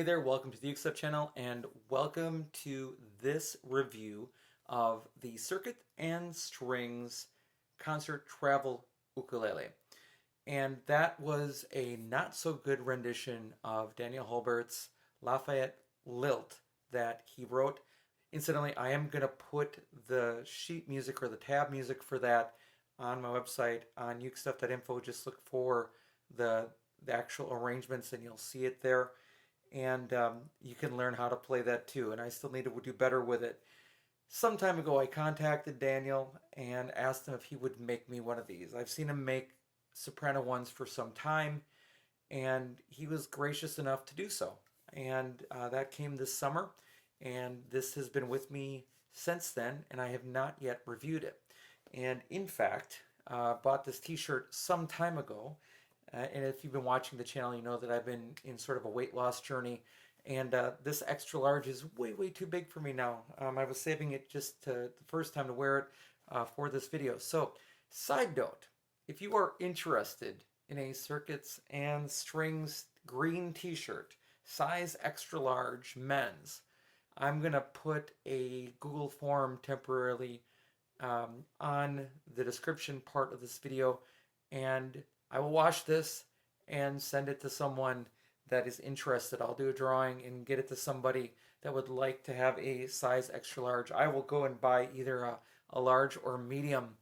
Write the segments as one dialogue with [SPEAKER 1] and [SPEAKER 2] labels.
[SPEAKER 1] Hey there, welcome to the UkeStuff channel and welcome to this review of the Circuit and Strings Concert Travel Ukulele. And that was a not so good rendition of Daniel Holbert's Lafayette Lilt that he wrote. Incidentally, I am going to put the sheet music or the tab music for that on my website on ukestuff.info. Just look for the, the actual arrangements and you'll see it there, and you can learn how to play that too. And I still need to do better with it. Some time ago, I contacted Daniel and asked him if he would make me one of these. I've seen him make soprano ones for some time, and he was gracious enough to do so. And that came this summer, and this has been with me since then, and I have not yet reviewed it. And in fact, bought this t-shirt some time ago, and if you've been watching the channel, you know that I've been in sort of a weight loss journey. And this extra large is way, way too big for me now. I was saving it just the first time to wear it for this video. So, side note, if you are interested in a Circuits and Strings green t-shirt, size extra large, men's, I'm going to put a Google form temporarily on the description part of this video, and I will wash this and send it to someone that is interested. I'll do a drawing and get it to somebody that would like to have a size extra large. I will go and buy either a large or medium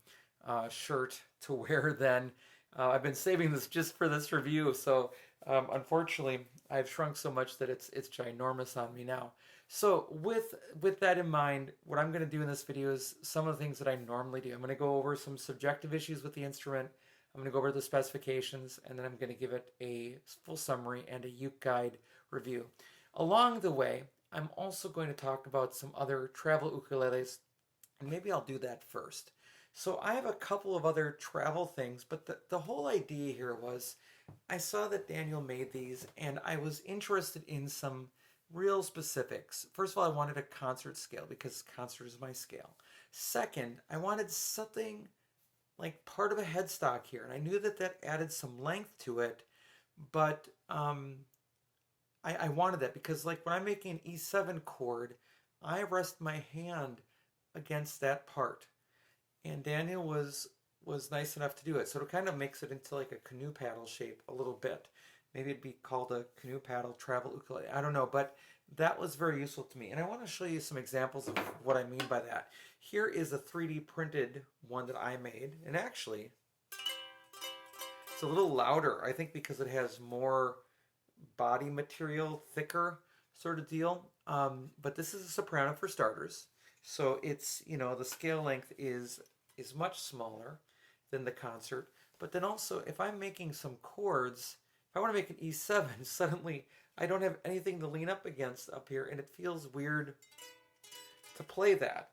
[SPEAKER 1] shirt to wear then. I've been saving this just for this review, so unfortunately I've shrunk so much that it's ginormous on me now. So with that in mind, what I'm going to do in this video is some of the things that I normally do. I'm going to go over some subjective issues with the instrument. I'm going to go over the specifications, and then I'm going to give it a full summary and a UkeGuide review. Along the way, I'm also going to talk about some other travel ukuleles, and maybe I'll do that first. So I have a couple of other travel things, but the whole idea here was I saw that Daniel made these, and I was interested in some real specifics. First of all, I wanted a concert scale because concert is my scale. Second, I wanted something like part of a headstock here, and I knew that that added some length to it, but I wanted that because, like, when I'm making an E7 chord, I rest my hand against that part, and Daniel was nice enough to do it, so it kind of makes it into like a canoe paddle shape a little bit. Maybe it'd be called a canoe paddle travel ukulele. I don't know, but that was very useful to me. And I want to show you some examples of what I mean by that. Here is a 3D printed one that I made. And actually, it's a little louder, I think because it has more body material, thicker sort of deal. But this is a soprano for starters. So it's, the scale length is much smaller than the concert. But then also, if I'm making some chords, if I want to make an E7, suddenly I don't have anything to lean up against up here, and it feels weird to play that.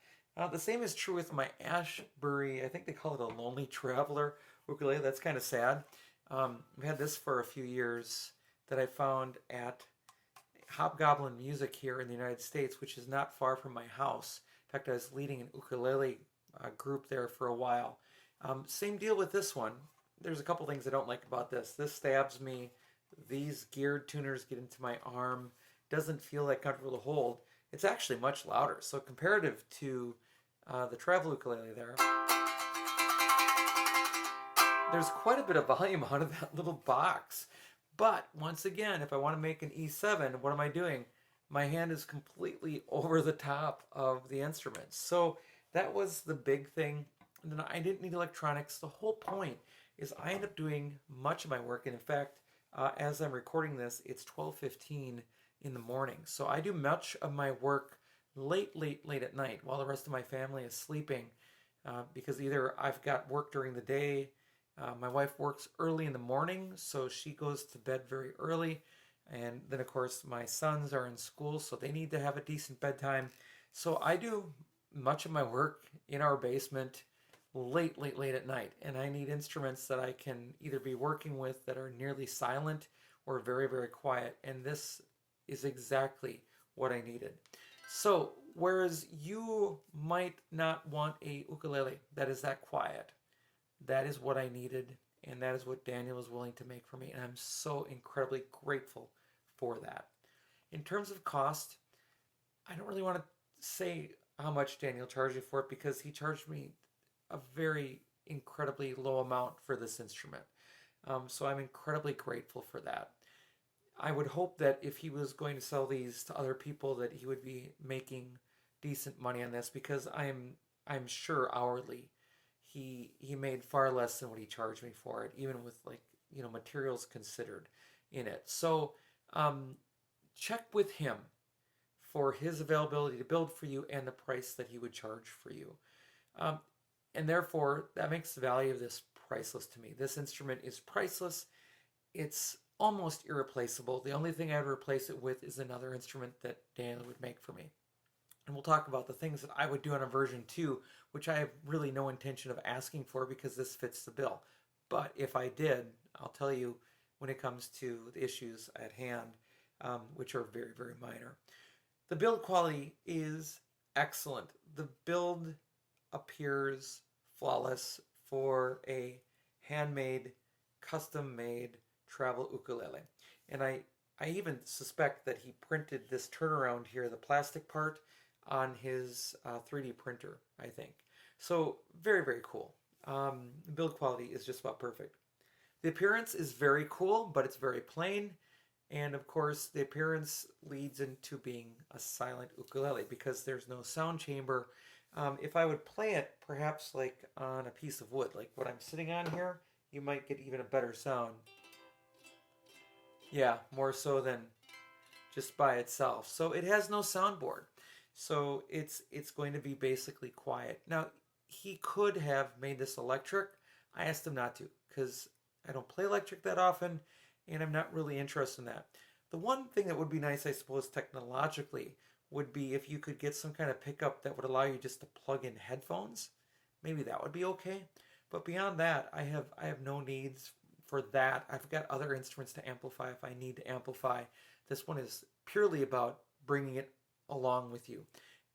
[SPEAKER 1] The same is true with my Ashbury, I think they call it a Lonely Traveler ukulele. That's kind of sad. I've had this for a few years that I found at Hobgoblin Music here in the United States, which is not far from my house. In fact, I was leading an ukulele group there for a while. Same deal with this one. There's a couple things I don't like about this. This stabs me. These geared tuners get into my arm. Doesn't feel that comfortable to hold. It's actually much louder. So comparative to the travel ukulele there's quite a bit of volume out of that little box. But once again, if I want to make an E7, what am I doing? My hand is completely over the top of the instrument. So that was the big thing. And then I didn't need electronics. The whole point is I end up doing much of my work, and in fact, as I'm recording this, it's 12:15 in the morning. So I do much of my work late at night while the rest of my family is sleeping, because either I've got work during the day, my wife works early in the morning, so she goes to bed very early, and then of course my sons are in school, so they need to have a decent bedtime. So I do much of my work in our basement late at night, and I need instruments that I can either be working with that are nearly silent or very, very quiet, and this is exactly what I needed. So whereas you might not want a ukulele that is that quiet, that is what I needed, and that is what Daniel was willing to make for me, and I'm so incredibly grateful for that. In terms of cost, I don't really want to say how much Daniel charged me for it because he charged me a very incredibly low amount for this instrument. So I'm incredibly grateful for that. I would hope that if he was going to sell these to other people that he would be making decent money on this because I'm sure hourly he made far less than what he charged me for it, even with like materials considered in it. So um, check with him for his availability to build for you and the price that he would charge for you. Um, and therefore, that makes the value of this priceless to me. This instrument is priceless. It's almost irreplaceable. The only thing I'd replace it with is another instrument that Daniel would make for me. And we'll talk about the things that I would do on a version 2, which I have really no intention of asking for because this fits the bill. But if I did, I'll tell you when it comes to the issues at hand, which are very, very minor. The build quality is excellent. The build appears flawless for a handmade, custom-made travel ukulele. And I even suspect that he printed this turnaround here, the plastic part, on his 3D printer, I think. So very, very cool. Build quality is just about perfect. The appearance is very cool, but it's very plain. And of course, the appearance leads into being a silent ukulele because there's no sound chamber. If I would play it perhaps like on a piece of wood, like what I'm sitting on here, you might get even a better sound. Yeah, more so than just by itself. So it has no soundboard. So it's going to be basically quiet. Now, he could have made this electric. I asked him not to because I don't play electric that often and I'm not really interested in that. The one thing that would be nice, I suppose, technologically would be if you could get some kind of pickup that would allow you just to plug in headphones. Maybe that would be okay. But beyond that, I have no needs for that. I've got other instruments to amplify if I need to amplify. This one is purely about bringing it along with you.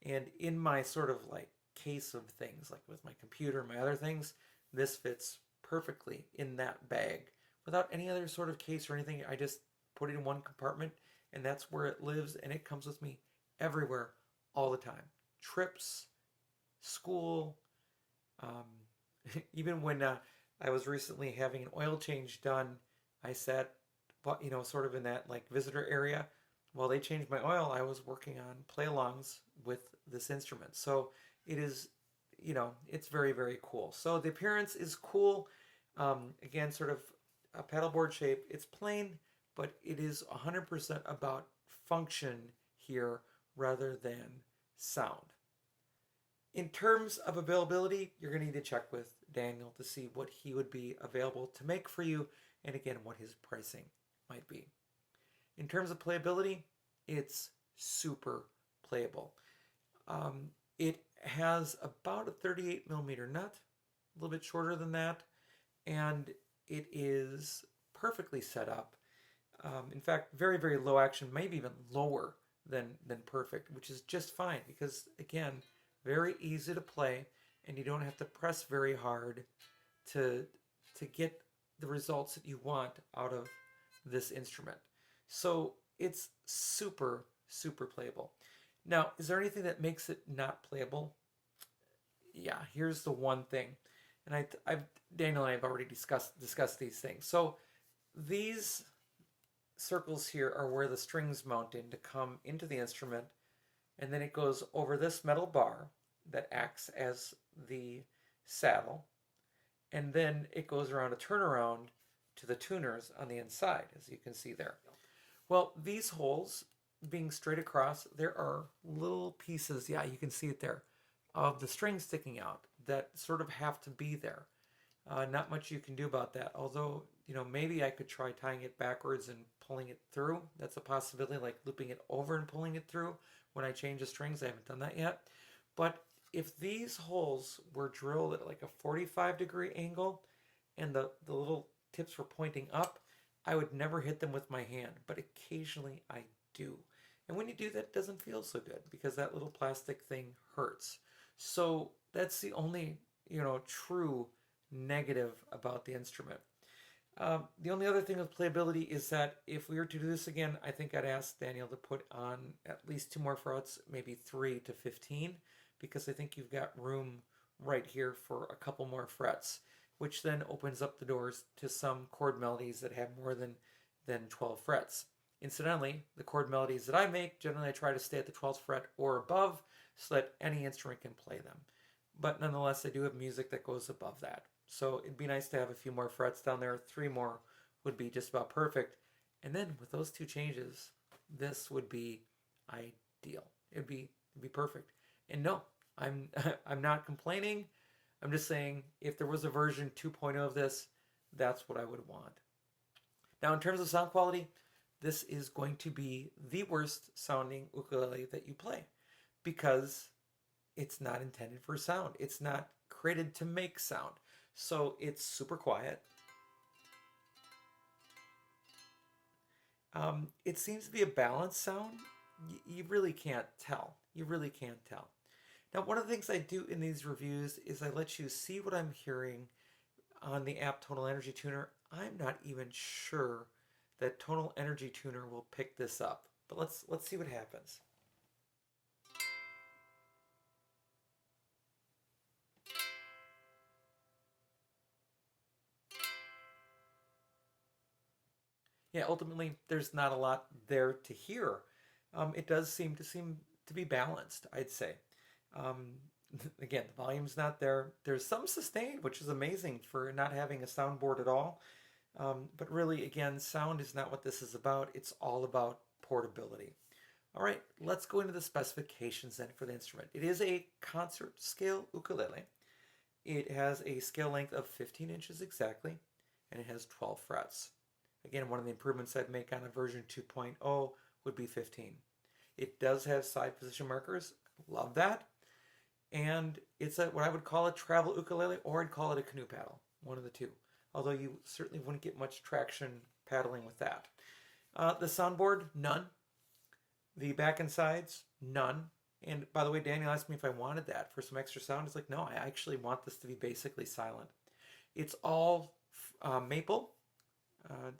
[SPEAKER 1] And in my sort of like case of things, like with my computer and my other things, this fits perfectly in that bag without any other sort of case or anything. I just put it in one compartment and that's where it lives and it comes with me everywhere all the time. Trips, school, even when I was recently having an oil change done, I sat, sort of in that like visitor area. While they changed my oil, I was working on play-alongs with this instrument. So it is, it's very, very cool. So the appearance is cool. Again, sort of a paddleboard shape. It's plain, but it is 100% about function here rather than sound. In terms of availability, you're going to need to check with Daniel to see what he would be available to make for you, and again, what his pricing might be. In terms of playability, it's super playable. It has about a 38 millimeter nut, a little bit shorter than that, and it is perfectly set up. In fact, very, very low action, maybe even lower than perfect, which is just fine because, again, very easy to play and you don't have to press very hard to get the results that you want out of this instrument. So it's super, super playable. Now, is there anything that makes it not playable? Yeah, here's the one thing. And Daniel and I have already discussed these things. So these circles here are where the strings mount in to come into the instrument, and then it goes over this metal bar that acts as the saddle, and then it goes around a turnaround to the tuners on the inside, as you can see there. Well, these holes being straight across, there are little pieces, yeah, you can see it there, of the string sticking out that sort of have to be there. Not much you can do about that, although, maybe I could try tying it backwards and pulling it through. That's a possibility, like looping it over and pulling it through when I change the strings. I haven't done that yet. But if these holes were drilled at like a 45-degree angle and the little tips were pointing up, I would never hit them with my hand, but occasionally I do. And when you do that, it doesn't feel so good because that little plastic thing hurts. So that's the only, true negative about the instrument. The only other thing with playability is that if we were to do this again, I think I'd ask Daniel to put on at least 2 more frets, maybe 3 to 15, because I think you've got room right here for a couple more frets, which then opens up the doors to some chord melodies that have more than 12 frets. Incidentally, the chord melodies that I make, generally I try to stay at the 12th fret or above so that any instrument can play them. But nonetheless, I do have music that goes above that. So it'd be nice to have a few more frets down there. 3 more would be just about perfect. And then with those 2 changes, this would be ideal. It'd be perfect. And no, I'm I'm not complaining. I'm just saying if there was a version 2.0 of this, that's what I would want. Now in terms of sound quality, this is going to be the worst sounding ukulele that you play because it's not intended for sound. It's not created to make sound. So it's super quiet. It seems to be a balanced sound. You really can't tell. You really can't tell. Now, one of the things I do in these reviews is I let you see what I'm hearing on the app Tonal Energy Tuner. I'm not even sure that Tonal Energy Tuner will pick this up. But let's see what happens. Yeah, ultimately, there's not a lot there to hear. It does seem to be balanced, I'd say. Um, again, the volume's not there. There's some sustained, which is amazing for not having a soundboard at all. But really, again, sound is not what this is about. It's all about portability. All right, let's go into the specifications then for the instrument. It is a concert scale ukulele. It has a scale length of 15 inches exactly, and it has 12 frets. Again, one of the improvements I'd make on a version 2.0 would be 15. It does have side position markers. Love that. And it's what I would call a travel ukulele, or I'd call it a canoe paddle, one of the two. Although you certainly wouldn't get much traction paddling with that. The soundboard, none. The back and sides, none. And by the way, Daniel asked me if I wanted that for some extra sound. It's like, no, I actually want this to be basically silent. It's all maple.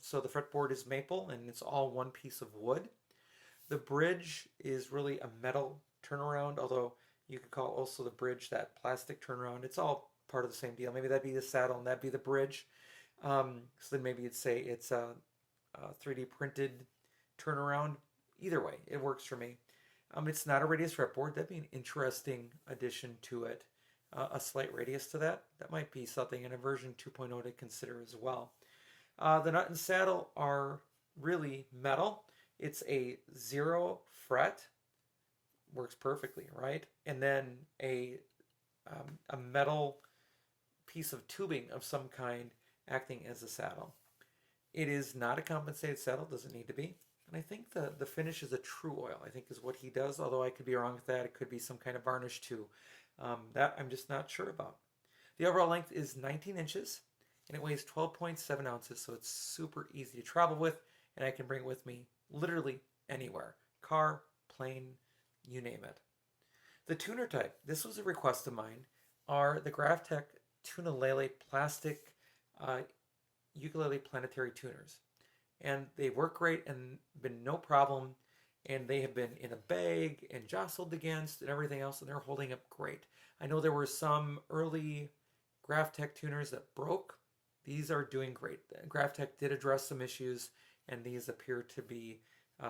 [SPEAKER 1] So the fretboard is maple and it's all one piece of wood. The bridge is really a metal turnaround, although you could call also the bridge that plastic turnaround. It's all part of the same deal. Maybe that'd be the saddle and that'd be the bridge. So then maybe you'd say it's a 3D printed turnaround. Either way, it works for me. It's not a radius fretboard. That'd be an interesting addition to it. A slight radius to that. That might be something in a version 2.0 to consider as well. The nut and saddle are really metal. It's a 0 fret. Works perfectly, right? And then a metal piece of tubing of some kind acting as a saddle. It is not a compensated saddle, doesn't need to be. And I think the finish is a true oil, I think is what he does, although I could be wrong with that. It could be some kind of varnish too. That I'm just not sure about. The overall length is 19 inches and it weighs 12.7 ounces, so it's super easy to travel with, and I can bring it with me literally anywhere. Car, plane, you name it. The tuner type, this was a request of mine, are the Graphtec Ukulele plastic ukulele planetary tuners. And they work great and been no problem. And they have been in a bag and jostled against and everything else, and they're holding up great. I know there were some early Graphtec tuners that broke. These are doing great. Graphtec did address some issues, and these appear to be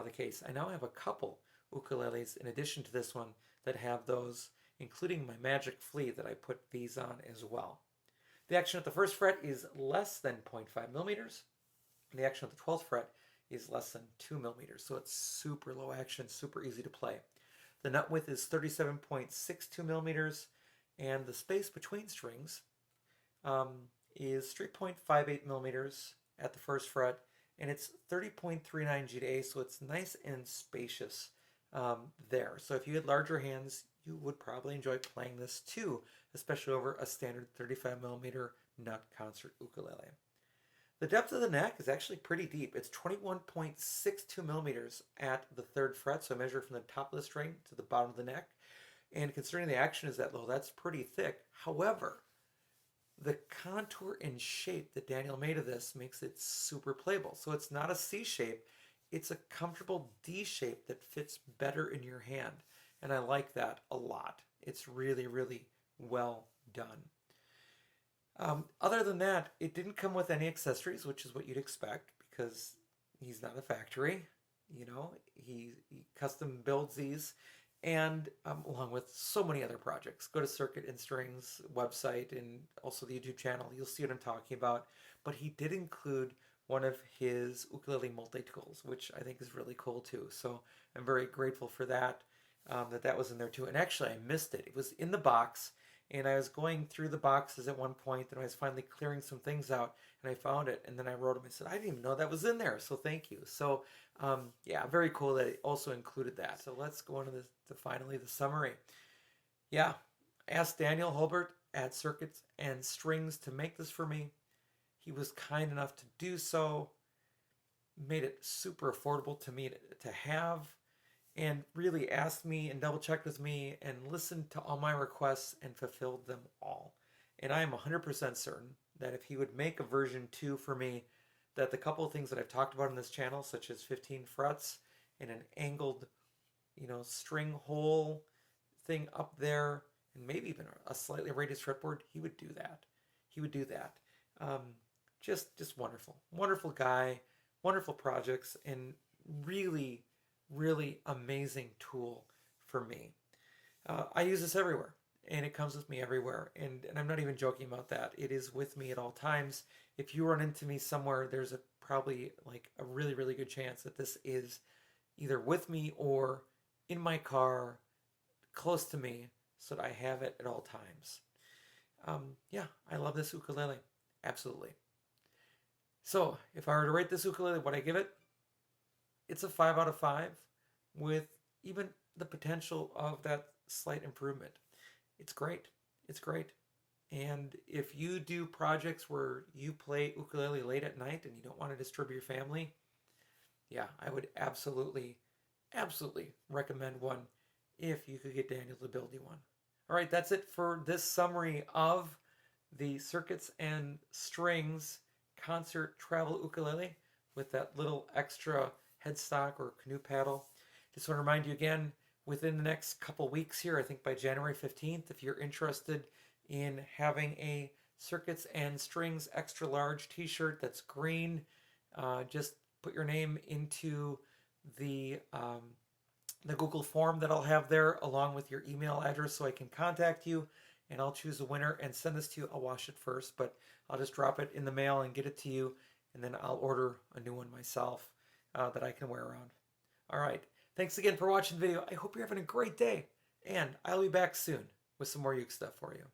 [SPEAKER 1] the case. I now have a couple ukuleles in addition to this one that have those, including my Magic Flea that I put these on as well. The action at the first fret is less than 0.5 millimeters. And the action at the 12th fret is less than 2 millimeters. So it's super low action, super easy to play. The nut width is 37.62 millimeters, and the space between strings is 3.58 millimeters at the first fret, and it's 30.39 G to A, so it's nice and spacious there. So if you had larger hands, you would probably enjoy playing this too, especially over a standard 35 millimeter nut concert ukulele. The depth of the neck is actually pretty deep. It's 21.62 millimeters at the third fret, so I measure from the top of the string to the bottom of the neck. And considering the action is that low, that's pretty thick. However, the contour and shape that Daniel made of this makes it super playable. So it's not a C shape, it's a comfortable D shape that fits better in your hand. And I like that a lot. It's really, really well done. Other than that, it didn't come with any accessories, which is what you'd expect because he's not a factory. You know, he custom builds these, and along with so many other projects. Go to Circuit and Strings website and also the YouTube channel. You'll see what I'm talking about. But he did include one of his ukulele multi-tools, which I think is really cool too. So I'm very grateful for that, that was in there too. And actually, I missed it. It was in the box, and I was going through the boxes at one point, and I was finally clearing some things out, and I found it, and then I wrote him. I said, I didn't even know that was in there, so thank you. So, yeah, very cool that it also included that. So let's go into finally the summary. Yeah, I asked Daniel Hulbert at Circuits and Strings to make this for me. He was kind enough to do so, made it super affordable to me to have, and really asked me and double checked with me and listened to all my requests and fulfilled them all. And I am 100% certain that if he would make a version 2 for me, that the couple of things that I've talked about in this channel, such as 15 frets and an angled, string hole thing up there, and maybe even a slightly raised fretboard, he would do that. He would do that. Just wonderful. Wonderful guy, wonderful projects, and really, really amazing tool for me. I use this everywhere, and it comes with me everywhere, and I'm not even joking about that. It is with me at all times. If you run into me somewhere, there's probably like a really, really good chance that this is either with me or in my car, close to me, so that I have it at all times. Yeah, I love this ukulele. Absolutely. So, if I were to rate this ukulele, what I give it? It's a 5 out of 5 with even the potential of that slight improvement. It's great. It's great. And if you do projects where you play ukulele late at night and you don't want to disturb your family, yeah, I would absolutely, absolutely recommend one if you could get Daniel to build you one. All right, that's it for this summary of the Circuits and Strings concert travel ukulele with that little extra headstock or canoe paddle. Just want to remind you again, within the next couple weeks here, I think by January 15th, if you're interested in having a Circuits and Strings extra large t-shirt that's green, just put your name into the Google form that I'll have there along with your email address so I can contact you, and I'll choose a winner and send this to you. I'll wash it first, but I'll just drop it in the mail and get it to you, and then I'll order a new one myself that I can wear around. All right. Thanks again for watching the video. I hope you're having a great day, and I'll be back soon with some more Uke stuff for you.